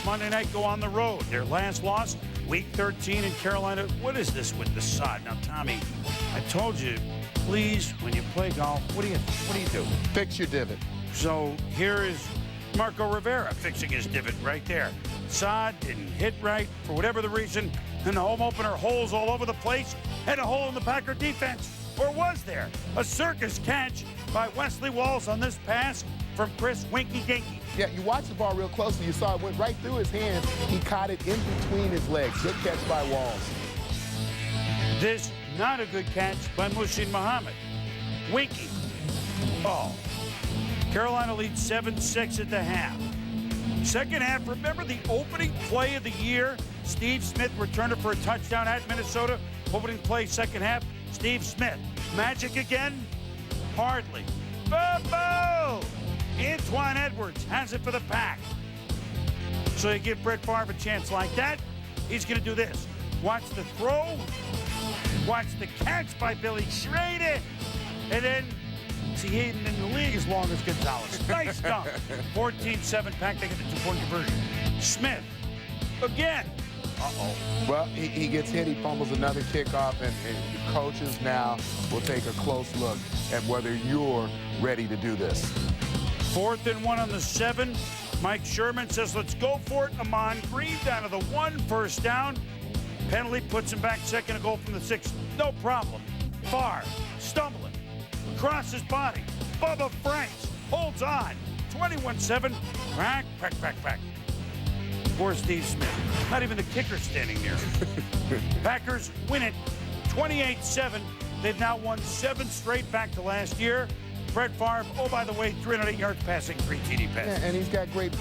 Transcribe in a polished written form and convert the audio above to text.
Monday night go on the road. Their last loss, Week 13 in Carolina. What is this with the sod? Now, Tommy, I told you, please, when you play golf, what do you do? Fix your divot. So here is Marco Rivera fixing his divot right there. Sod didn't hit right for whatever the reason, and the home opener holes all over the place, and a hole in the Packer defense. Or was there a circus catch by Wesley Walls on this pass from Chris Winky Dinky? Yeah, you watched the ball real closely. You saw it went right through his hands. He caught it in between his legs. Good catch by Walls. This not a good catch by Muhsin Muhammad. Winky. Oh. Carolina leads 7-6 at the half. Second half, remember the opening play of the year? Steve Smith returned it for a touchdown at Minnesota. Opening play, second half, Steve Smith. Magic again? Hardly. Boo-boo! Antoine Edwards has it for the Pack. So you give Brett Favre a chance like that, he's going to do this. Watch the throw. Watch the catch by Billy Schrader. And then, see, he ain't in the league as long as Gonzalez. Nice dunk. 14-7 Pack. They get the two-point conversion. Smith, again. Uh-oh. Well, he gets hit. He fumbles another kickoff, and the coaches now will take a close look at whether you're ready to do this. 4th and 1 on the 7. Mike Sherman says, let's go for it. Amon Green down to the 1, first down. Penalty puts him back, second and goal from the 6. No problem. Favre stumbling across his body. Bubba Franks holds on. 21-7. Crack. Poor Steve Smith. Not even the kicker standing near him. Packers win it 28-7. They've now won 7 straight back to last year. Brett Favre, oh, by the way, 308 yards passing, 3 TD passes. Yeah, and he's got great